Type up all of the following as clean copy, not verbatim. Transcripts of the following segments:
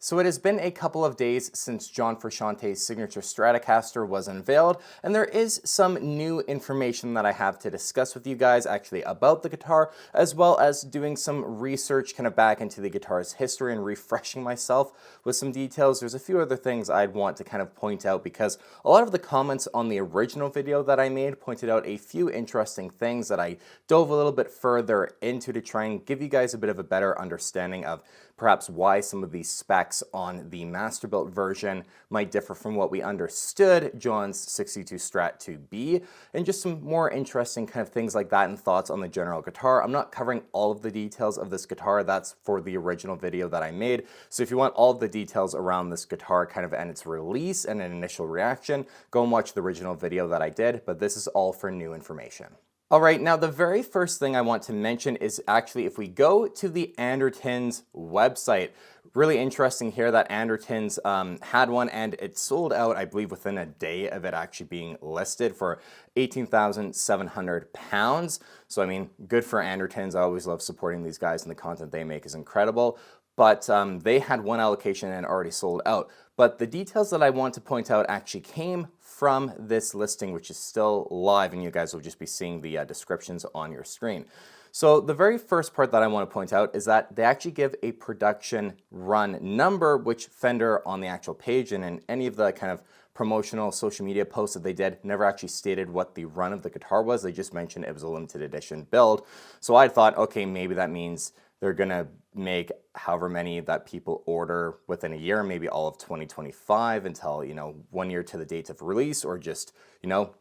So it has been a couple of days since John Frusciante's Signature Stratocaster was unveiled, and there is some new information that I have to discuss with you guys actually about the guitar, as well as doing some research kind of back into the guitar's history and refreshing myself with some details. There's a few other things I'd want to kind of point out because a lot of the comments on the original video that I made pointed out a few interesting things that I dove a little bit further into to try and give you guys a bit of a better understanding of perhaps why some of these specs on the Masterbuilt version might differ from what we understood John's 62 Strat to be, and just some more interesting kind of things like that and thoughts on the general guitar. I'm not covering all of the details of this guitar. That's for the original video that I made. So if you want all of the details around this guitar kind of and its release and an initial reaction, go and watch the original video that I did, but this is all for new information. All right, now the very first thing I want to mention is actually if we go to the Andertons website. Really interesting here that Andertons had one and it sold out, I believe, within a day of it actually being listed for £18,700. So I mean, good for Andertons. I always love supporting these guys and the content they make is incredible. But they had one allocation and already sold out. But the details that I want to point out actually came from this listing, which is still live, and you guys will just be seeing the descriptions on your screen. So the very first part that I want to point out is that they actually give a production run number, which Fender on the actual page and in any of the kind of promotional social media posts that they did never actually stated what the run of the guitar was. They just mentioned it was a limited edition build. So I thought, okay, maybe that means they're gonna make however many that people order within a year, maybe all of 2025 until, 1 year to the date of release, or just,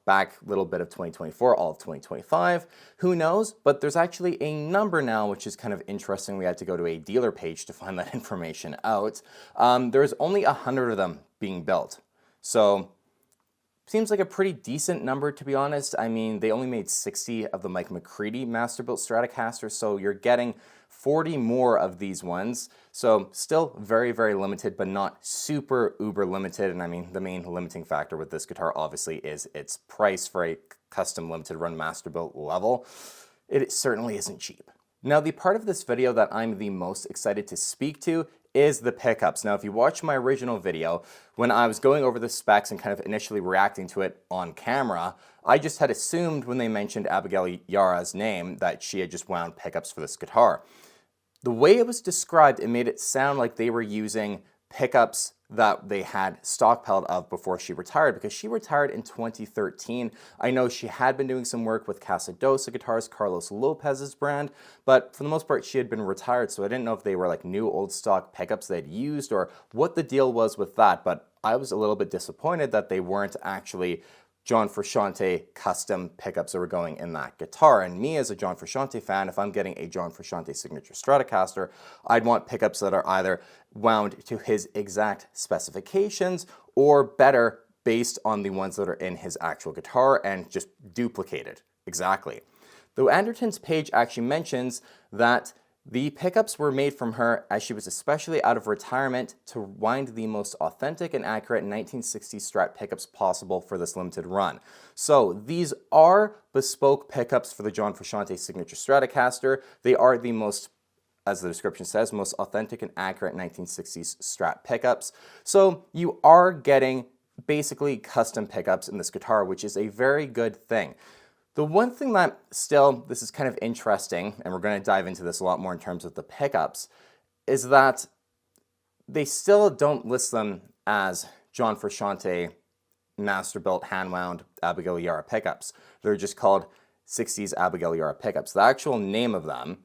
back a little bit of 2024, all of 2025. Who knows? But there's actually a number now, which is kind of interesting. We had to go to a dealer page to find that information out. There's only 100 of them being built. So seems like a pretty decent number, to be honest. I mean, they only made 60 of the Mike McCready Masterbuilt Stratocaster, so you're getting 40 more of these ones. So still very, very limited, but not super uber limited. And I mean, the main limiting factor with this guitar obviously is its price for a custom limited run Masterbuilt level. It certainly isn't cheap. Now, the part of this video that I'm the most excited to speak to is the pickups. Now, if you watch my original video, when I was going over the specs and kind of initially reacting to it on camera, I just had assumed when they mentioned Abigail Ybarra's name that she had just wound pickups for this guitar. The way it was described, it made it sound like they were using pickups that they had stockpiled of before she retired, because she retired in 2013. I know she had been doing some work with Casadosa Guitars, Carlos Lopez's brand, but for the most part she had been retired, so I didn't know if they were like new old stock pickups they'd used or what the deal was with that. But I was a little bit disappointed that they weren't actually John Frusciante custom pickups that were going in that guitar. And me as a John Frusciante fan, if I'm getting a John Frusciante Signature Stratocaster, I'd want pickups that are either wound to his exact specifications or better based on the ones that are in his actual guitar and just duplicated. Exactly. The Andertons page actually mentions that the pickups were made from her as she was especially out of retirement to wind the most authentic and accurate 1960s Strat pickups possible for this limited run. So these are bespoke pickups for the John Frusciante Signature Stratocaster. They are the most, as the description says, most authentic and accurate 1960s Strat pickups. So you are getting basically custom pickups in this guitar, which is a very good thing. The one thing that still, this is kind of interesting, and we're going to dive into this a lot more in terms of the pickups, is that they still don't list them as John Frusciante Masterbuilt hand-wound Abigail Ybarra pickups. They're just called 60s Abigail Ybarra pickups. The actual name of them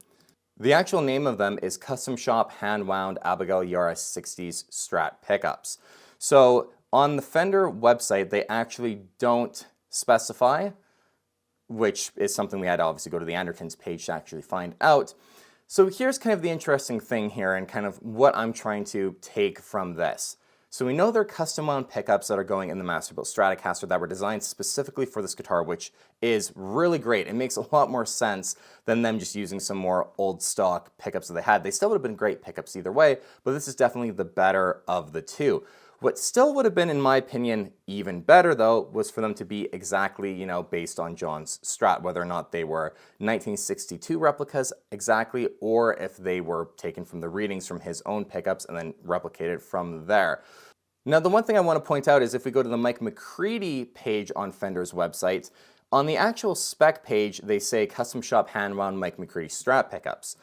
is Custom Shop Hand-Wound Abigail Ybarra 60s Strat pickups. So on the Fender website, they actually don't specify, which is something we had to obviously go to the Andertons page to actually find out. So here's kind of the interesting thing here and kind of what I'm trying to take from this. So we know they're custom wound pickups that are going in the Masterbuilt Stratocaster that were designed specifically for this guitar, which is really great. It makes a lot more sense than them just using some more old stock pickups that they had. They still would have been great pickups either way, but this is definitely the better of the two. What still would have been, in my opinion, even better though, was for them to be exactly, based on John's Strat, whether or not they were 1962 replicas exactly, or if they were taken from the readings from his own pickups and then replicated from there. Now, the one thing I want to point out is if we go to the Mike McCready page on Fender's website, on the actual spec page, they say custom shop hand-wound Mike McCready Strat pickups.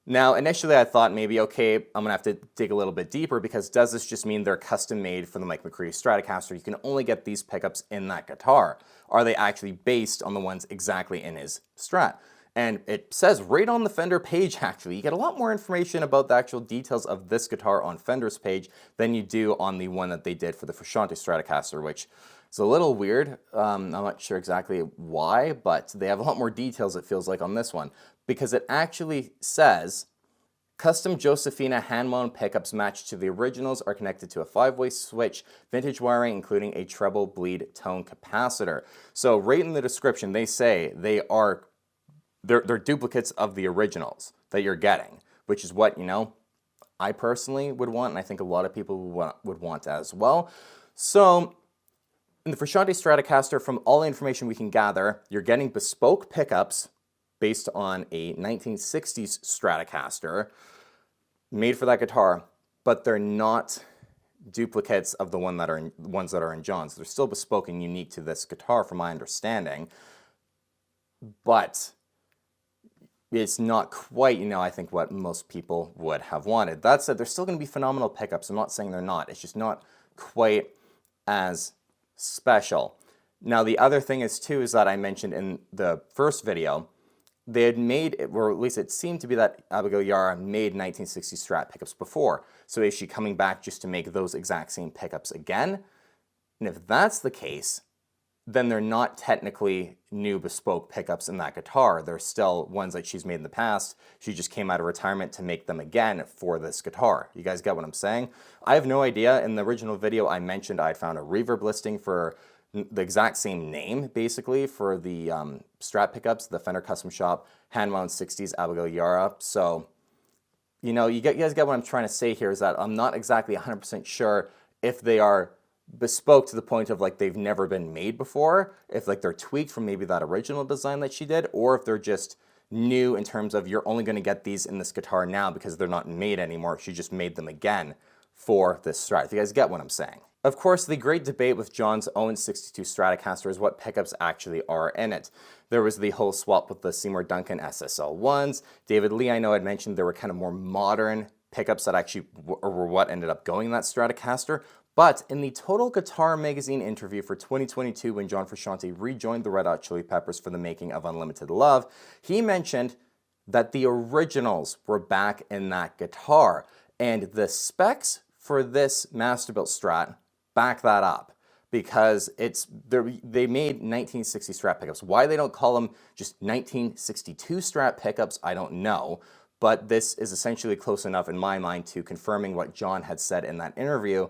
Now, initially I thought maybe, okay, I'm gonna have to dig a little bit deeper because does this just mean they're custom made for the Mike McCready Stratocaster? You can only get these pickups in that guitar. Are they actually based on the ones exactly in his Strat? And it says right on the Fender page, actually, you get a lot more information about the actual details of this guitar on Fender's page than you do on the one that they did for the Frusciante Stratocaster, which is a little weird. I'm not sure exactly why, but they have a lot more details, it feels like, on this one, because it actually says, custom Josefina hand-wound pickups matched to the originals are connected to a 5-way switch, vintage wiring, including a treble bleed tone capacitor. So right in the description, they say they're duplicates of the originals that you're getting, which is what, I personally would want, and I think a lot of people would want as well. So in the Frusciante Stratocaster, from all the information we can gather, you're getting bespoke pickups based on a 1960s Stratocaster made for that guitar, but they're not duplicates of the ones that are in John's. They're still bespoke and unique to this guitar, from my understanding, but it's not quite, I think what most people would have wanted. That said, they're still going to be phenomenal pickups. I'm not saying they're not. It's just not quite as special. Now, the other thing is that I mentioned in the first video, they had made, or at least it seemed to be that Abigail Ybarra made 1960 Strat pickups before. So is she coming back just to make those exact same pickups again? And if that's the case, then they're not technically new bespoke pickups in that guitar. They're still ones that she's made in the past. She just came out of retirement to make them again for this guitar. You guys get what I'm saying? I have no idea. In the original video, I mentioned I'd found a reverb listing for the exact same name, basically, for the Strat pickups, the Fender Custom Shop hand-wound 60s Abigail Ybarra. So, you guys get what I'm trying to say here, is that I'm not exactly 100% sure if they are bespoke to the point of like they've never been made before, if like they're tweaked from maybe that original design that she did, or if they're just new in terms of you're only going to get these in this guitar now because they're not made anymore. She just made them again for this Strat. If you guys get what I'm saying. Of course, the great debate with John's own 62 Stratocaster is what pickups actually are in it. There was the whole swap with the Seymour Duncan SSL1s. David Lee, I know, had mentioned there were kind of more modern pickups that actually were what ended up going in that Stratocaster. But in the Total Guitar Magazine interview for 2022, when John Frusciante rejoined the Red Hot Chili Peppers for the making of Unlimited Love, he mentioned that the originals were back in that guitar. And the specs for this Masterbuilt Strat back that up, because they made 1960 Strat pickups. Why they don't call them just 1962 Strat pickups, I don't know. But this is essentially close enough in my mind to confirming what John had said in that interview,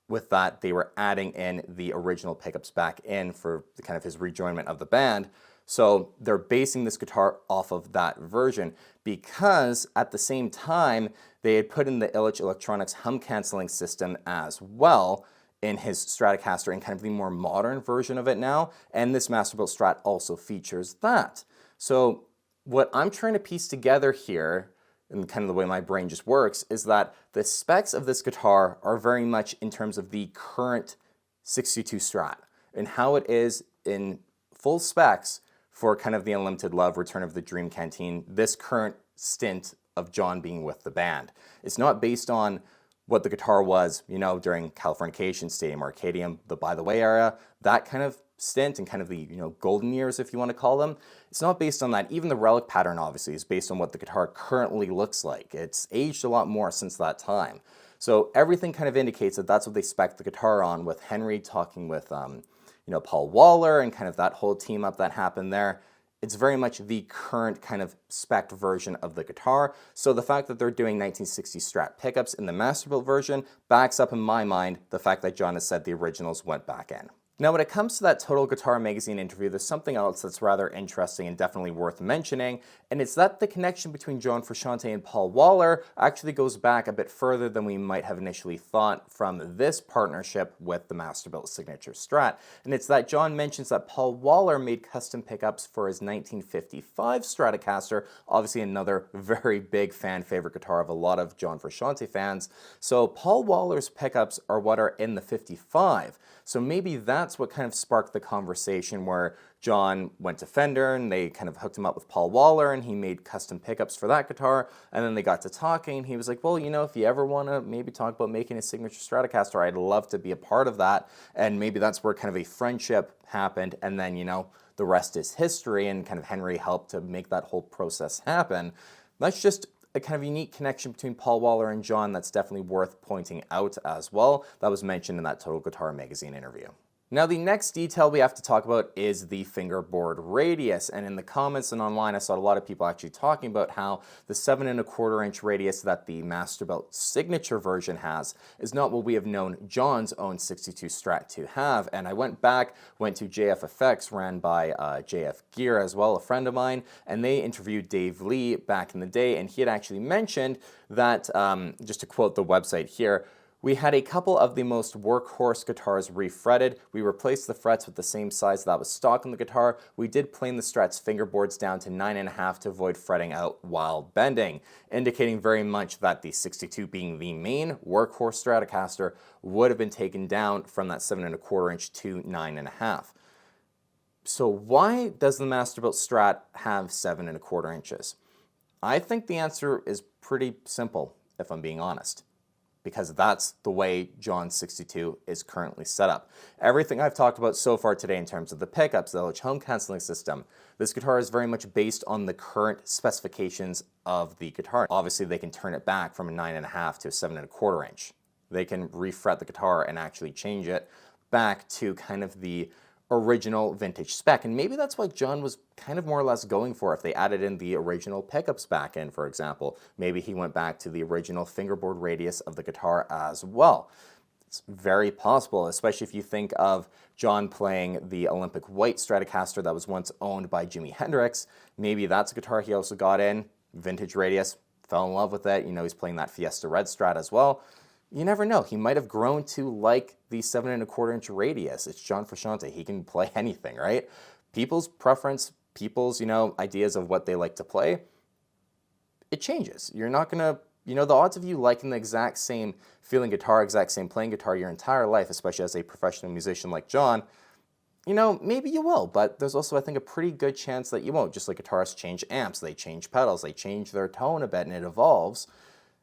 with that they were adding in the original pickups back in for kind of his rejoinment of the band. So they're basing this guitar off of that version, because at the same time they had put in the Illich Electronics hum canceling system as well in his Stratocaster, in kind of the more modern version of it now, and this Masterbuilt Strat also features that. So what I'm trying to piece together here, and kind of the way my brain just works, is that the specs of this guitar are very much in terms of the current 62 Strat and how it is in full specs for kind of the Unlimited Love, Return of the Dream Canteen, this current stint of John being with the band. It's not based on what the guitar was, during Californication, Stadium Arcadium, the By the Way era, that kind of stint and kind of the, golden years, if you want to call them. It's not based on that. Even the relic pattern, obviously, is based on what the guitar currently looks like. It's aged a lot more since that time. So everything kind of indicates that that's what they spec the guitar on, with Henry talking with, Paul Waller and kind of that whole team up that happened there. It's very much the current kind of spec version of the guitar. So the fact that they're doing 1960 Strat pickups in the Masterbuilt version backs up, in my mind, the fact that John has said the originals went back in. Now, when it comes to that Total Guitar Magazine interview, there's something else that's rather interesting and definitely worth mentioning, And it's that the connection between John Frusciante and Paul Waller actually goes back a bit further than we might have initially thought from this partnership with the Masterbuilt Signature Strat. And it's that John mentions that Paul Waller made custom pickups for his 1955 Stratocaster, obviously another very big fan favorite guitar of a lot of John Frusciante fans. So Paul Waller's pickups are what are in the 55. So maybe that's what kind of sparked the conversation where John went to Fender and they kind of hooked him up with Paul Waller and he made custom pickups for that guitar. And then they got to talking and he was like, well, you know, if you ever want to maybe talk about making a signature Stratocaster, I'd love to be a part of that. And maybe that's where kind of a friendship happened. And then, you know, the rest is history, and kind of Henry helped to make that whole process happen. That's just a kind of unique connection between Paul Waller and John that's definitely worth pointing out as well. That was mentioned in that Total Guitar Magazine interview. Now, the next detail we have to talk about is the fingerboard radius, and in the comments and online I saw a lot of people actually talking about how the 7¼ inch radius that the Masterbuilt Signature version has is not what we have known John's own 62 Strat to have. And I went to JFFX, ran by JF Gear as well, a friend of mine, and they interviewed Dave Lee back in the day, and he had actually mentioned that, just to quote the website here, we had a couple of the most workhorse guitars refretted. We replaced the frets with the same size that was stock on the guitar. We did plane the Strat's fingerboards down to 9.5 to avoid fretting out while bending, indicating very much that the 62 being the main workhorse Stratocaster would have been taken down from that 7¼ inch to 9.5. So why does the Masterbuilt Strat have 7¼ inches? I think the answer is pretty simple, if I'm being honest, because that's the way John's 62 is currently set up. Everything I've talked about so far today in terms of the pickups, the LH home canceling system, this guitar is very much based on the current specifications of the guitar. Obviously, they can turn it back from a 9.5 to a 7¼ inch. They can refret the guitar and actually change it back to kind of the original vintage spec, and maybe that's what John was kind of more or less going for. If they added in the original pickups back in, for example, maybe he went back to the original fingerboard radius of the guitar as well. It's very possible, especially if you think of John playing the Olympic White Stratocaster that was once owned by Jimi Hendrix. Maybe that's a guitar he also got in, vintage radius, fell in love with it. You know, he's playing that Fiesta Red Strat as well. You never know. He might have grown to like the 7¼ inch radius. It's John Frusciante. He can play anything, right? People's preference, people's, ideas of what they like to play, it changes. You're not going to, the odds of you liking the exact same feeling guitar, exact same playing guitar your entire life, especially as a professional musician like John, maybe you will, but there's also, I think, a pretty good chance that you won't. Just like guitarists change amps, they change pedals, they change their tone a bit, and it evolves.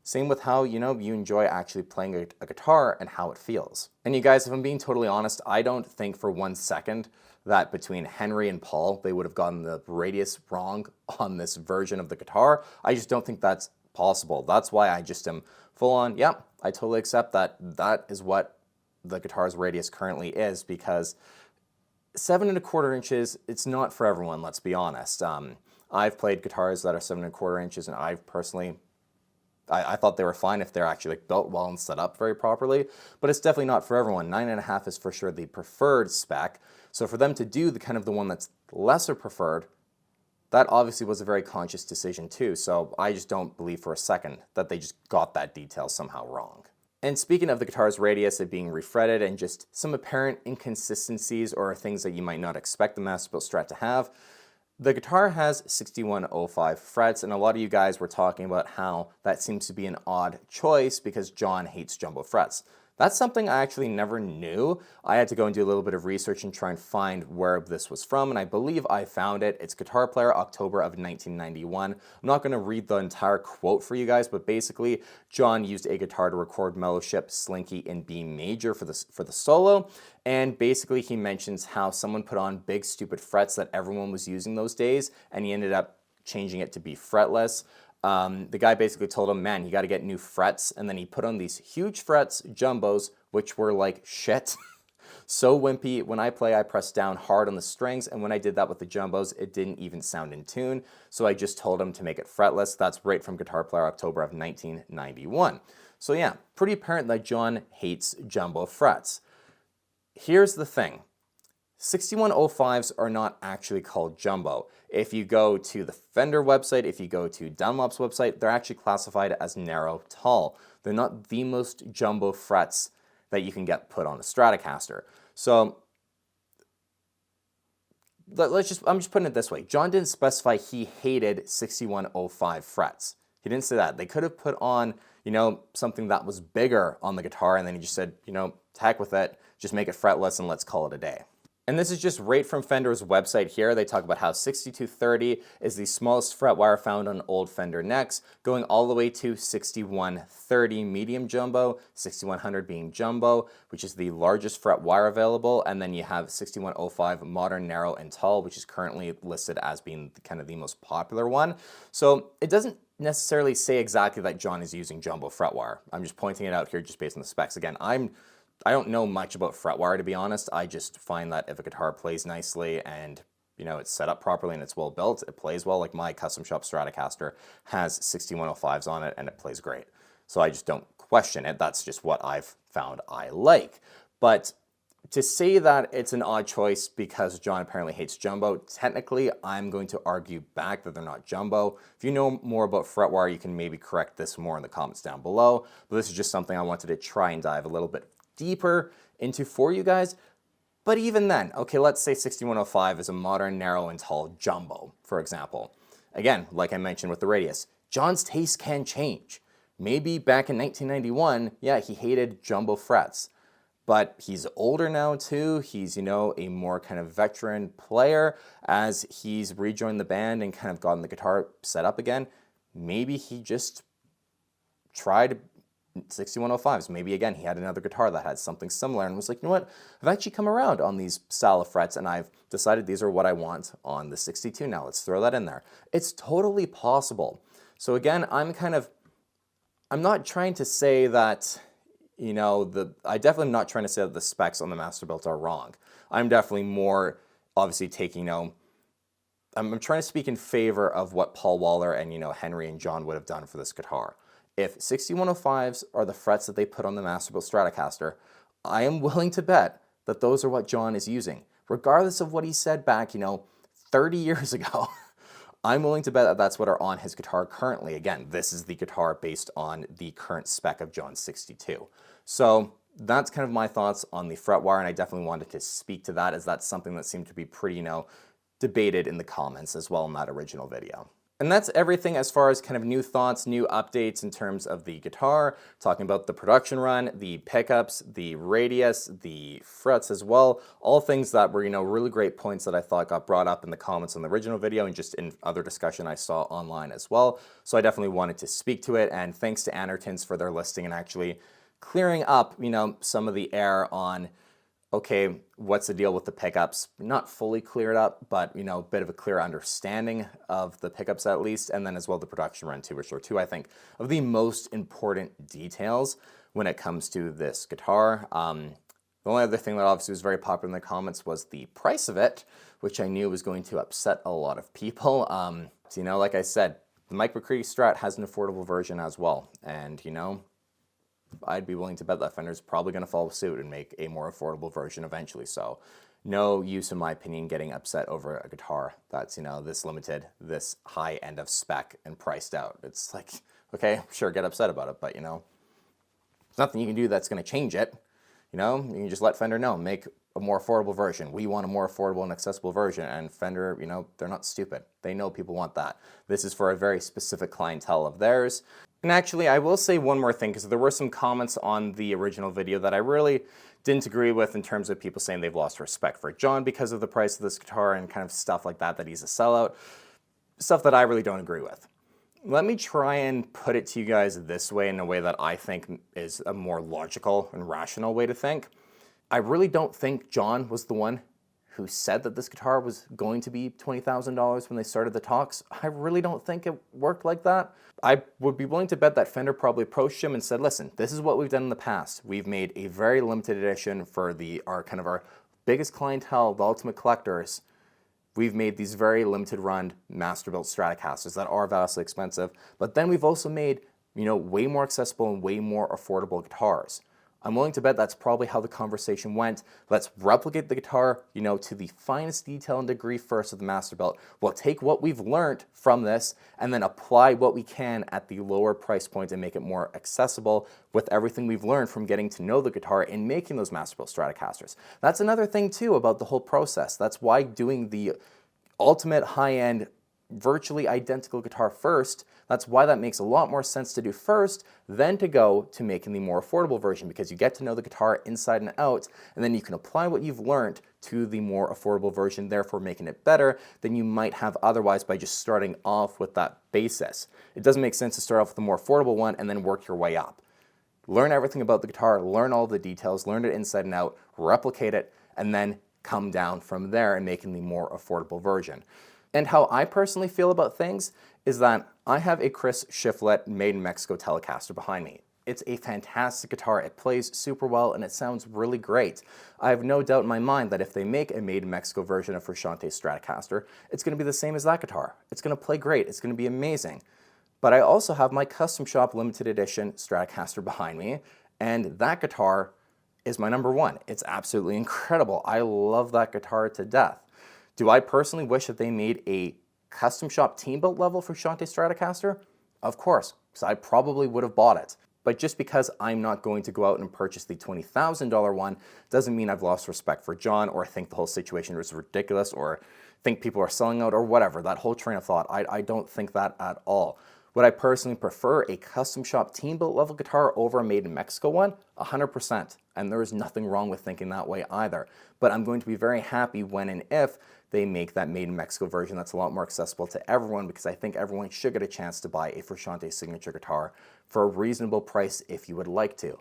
Same with how, you enjoy actually playing a guitar and how it feels. And you guys, if I'm being totally honest, I don't think for 1 second that between Henry and Paul, they would have gotten the radius wrong on this version of the guitar. I just don't think that's possible. That's why I just am full on, yeah, I totally accept that that is what the guitar's radius currently is, because 7¼ inches, it's not for everyone, let's be honest. I've played guitars that are 7¼ inches, and I've personally, I thought they were fine if they're actually built well and set up very properly, but it's definitely not for everyone. 9.5 is for sure the preferred spec. So for them to do the one that's lesser preferred, that obviously was a very conscious decision too. So I just don't believe for a second that they just got that detail somehow wrong. And speaking of the guitar's radius, it being refretted and just some apparent inconsistencies or things that you might not expect the Masterbuilt Strat to have, the guitar has 6105 frets, and a lot of you guys were talking about how that seems to be an odd choice because John hates jumbo frets. That's something I actually never knew. I had to go and do a little bit of research and try and find where this was from, and I believe I found it. It's Guitar Player, October of 1991. I'm not going to read the entire quote for you guys, but basically, John used a guitar to record Mellowship Slinky in B major for the solo, and basically he mentions how someone put on big stupid frets that everyone was using those days, and he ended up changing it to be fretless. The guy basically told him, man, you got to get new frets. And then he put on these huge frets, jumbos, which were like shit. So wimpy. When I play, I press down hard on the strings. And when I did that with the jumbos, it didn't even sound in tune. So I just told him to make it fretless. That's right from Guitar Player, October of 1991. So yeah, pretty apparent that John hates jumbo frets. Here's the thing. 6105s are not actually called jumbo. If you go to the Fender website, if you go to Dunlop's website, they're actually classified as narrow tall. They're not the most jumbo frets that you can get put on a Stratocaster. So I'm just putting it this way. John didn't specify he hated 6105 frets. He didn't say that. They could have put on, something that was bigger on the guitar, and then he just said, to heck with it, just make it fretless and let's call it a day. And this is just right from Fender's website here. They talk about how 6230 is the smallest fret wire found on old Fender necks, going all the way to 6130 medium jumbo, 6100 being jumbo, which is the largest fret wire available, and then you have 6105 modern, narrow, and tall, which is currently listed as being kind of the most popular one. So it doesn't necessarily say exactly that John is using jumbo fret wire. I'm just pointing it out here just based on the specs. Again, I don't know much about fret wire, to be honest. I just find that if a guitar plays nicely and it's set up properly and it's well built, it plays well. Like my custom shop Stratocaster has 6105s on it and it plays great. So I just don't question it. That's just what I've found I like. But to say that it's an odd choice because John apparently hates jumbo, technically I'm going to argue back that they're not jumbo. If you know more about fret wire, you can maybe correct this more in the comments down below. But this is just something I wanted to try and dive a little bit deeper into for you guys. But even then, okay, let's say 6105 is a modern, narrow, and tall jumbo, for example. Again, like I mentioned with the Radius, John's taste can change. Maybe back in 1991, yeah, he hated jumbo frets. But he's older now too. He's, a more kind of veteran player. As he's rejoined the band and kind of gotten the guitar set up again, maybe he just tried 6105s. Maybe again, he had another guitar that had something similar and was like, you know what, I've actually come around on these style of frets and I've decided these are what I want on the 62 now. Let's throw that in there. It's totally possible. So again, I'm not trying to say that, I definitely am not trying to say that the specs on the Masterbuilt are wrong. I'm definitely more obviously taking, I'm trying to speak in favor of what Paul Waller and, Henry and John would have done for this guitar. If 6105s are the frets that they put on the Masterbuilt Stratocaster, I am willing to bet that those are what John is using. Regardless of what he said back, 30 years ago, I'm willing to bet that that's what are on his guitar currently. Again, this is the guitar based on the current spec of John's 62. So that's kind of my thoughts on the fret wire, and I definitely wanted to speak to that as that's something that seemed to be pretty, debated in the comments as well in that original video. And that's everything as far as kind of new thoughts, new updates in terms of the guitar, talking about the production run, the pickups, the radius, the frets as well, all things that were, really great points that I thought got brought up in the comments on the original video and just in other discussion I saw online as well. So I definitely wanted to speak to it, and thanks to Anderton's for their listing and actually clearing up, some of the air on, okay, what's the deal with the pickups? Not fully cleared up, but, a bit of a clear understanding of the pickups at least, and then as well the production run too, which are two, I think, of the most important details when it comes to this guitar. The only other thing that obviously was very popular in the comments was the price of it, which I knew was going to upset a lot of people. So, like I said, the Mike McCready Strat has an affordable version as well, and, I'd be willing to bet that Fender's probably going to follow suit and make a more affordable version eventually. So no use, in my opinion, getting upset over a guitar that's, this limited, this high end of spec and priced out. It's like, okay, sure, get upset about it, but, there's nothing you can do that's going to change it. You can just let Fender know, make a more affordable version. We want a more affordable and accessible version, and Fender, they're not stupid. They know people want that. This is for a very specific clientele of theirs. And actually, I will say one more thing, because there were some comments on the original video that I really didn't agree with in terms of people saying they've lost respect for John because of the price of this guitar and kind of stuff like that he's a sellout. Stuff that I really don't agree with. Let me try and put it to you guys this way, in a way that I think is a more logical and rational way to think. I really don't think John was the one who said that this guitar was going to be $20,000 when they started the talks. I really don't think it worked like that. I would be willing to bet that Fender probably approached him and said, listen, this is what we've done in the past. We've made a very limited edition for our biggest clientele, the ultimate collectors. We've made these very limited run Masterbuilt Stratocasters that are vastly expensive, but then we've also made, way more accessible and way more affordable guitars. I'm willing to bet that's probably how the conversation went. Let's replicate the guitar, you know, to the finest detail and degree first with the master belt. We'll take what we've learned from this and then apply what we can at the lower price point and make it more accessible with everything we've learned from getting to know the guitar and making those master belt Stratocasters. That's another thing too about the whole process. That's why doing the ultimate high-end virtually identical guitar first, that's why that makes a lot more sense to do first than to go to making the more affordable version, because you get to know the guitar inside and out, and then you can apply what you've learned to the more affordable version, therefore making it better than you might have otherwise by just starting off with that basis. It doesn't make sense to start off with the more affordable one and then work your way up. Learn everything about the guitar, learn all the details, learn it inside and out, replicate it, and then come down from there and making the more affordable version. And how I personally feel about things is that I have a Chris Shiflett made in Mexico Telecaster behind me. It's a fantastic guitar, it plays super well, and it sounds really great. I have no doubt in my mind that if they make a made in Mexico version of Frusciante Stratocaster, it's going to be the same as that guitar. It's going to play great, it's going to be amazing. But I also have my custom shop limited edition Stratocaster behind me, and that guitar is my number one. It's absolutely incredible. I love that guitar to death. Do I personally wish that they made a custom shop team built level for Frusciante Stratocaster? Of course, because I probably would have bought it. But just because I'm not going to go out and purchase the $20,000 one doesn't mean I've lost respect for John or think the whole situation is ridiculous or think people are selling out or whatever. That whole train of thought, I don't think that at all. Would I personally prefer a custom shop team built level guitar over a made in Mexico one? 100%. And there is nothing wrong with thinking that way either. But I'm going to be very happy when and if they make that made in Mexico version that's a lot more accessible to everyone, because I think everyone should get a chance to buy a Frusciante signature guitar for a reasonable price if you would like to.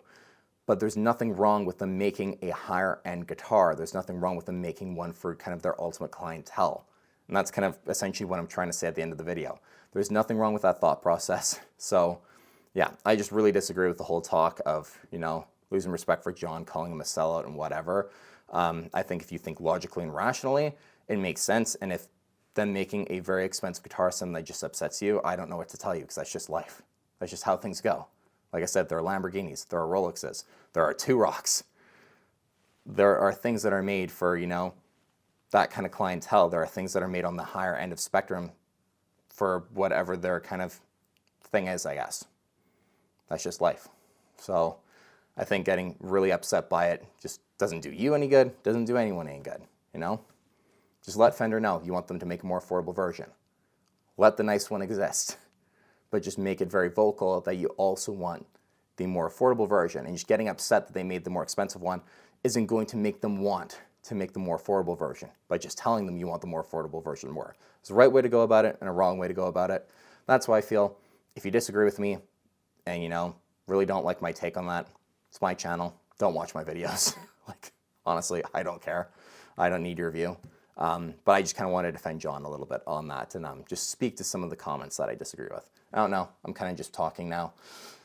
But there's nothing wrong with them making a higher end guitar. There's nothing wrong with them making one for kind of their ultimate clientele. And that's kind of essentially what I'm trying to say at the end of the video. There's nothing wrong with that thought process. So yeah, I just really disagree with the whole talk of, you know, losing respect for John, calling him a sellout and whatever. I think if you think logically and rationally, it makes sense. And if them making a very expensive guitar is something that just upsets you, I don't know what to tell you, because that's just life. That's just how things go. Like I said, there are Lamborghinis, there are Rolexes, there are Two-Rocks. There are things that are made for, you know, that kind of clientele. There are things that are made on the higher end of spectrum for whatever their kind of thing is, I guess. That's just life. So I think getting really upset by it just doesn't do you any good, doesn't do anyone any good, you know? Just let Fender know you want them to make a more affordable version. Let the nice one exist, but just make it very vocal that you also want the more affordable version. And just getting upset that they made the more expensive one isn't going to make them want to make the more affordable version by just telling them you want the more affordable version more. There's a right way to go about it and a wrong way to go about it. That's why I feel if you disagree with me and, you know, really don't like my take on that, it's my channel. Don't watch my videos. Like, honestly, I don't care. I don't need your view. But I just kind of want to defend John a little bit on that and just speak to some of the comments that I disagree with. I don't know. I'm kind of just talking now.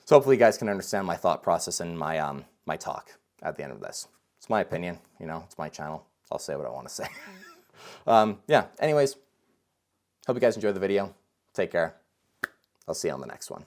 So hopefully you guys can understand my thought process and my, my talk at the end of this. It's my opinion, you know, it's my channel. I'll say what I want to say. Yeah, anyways, hope you guys enjoyed the video. Take care. I'll see you on the next one.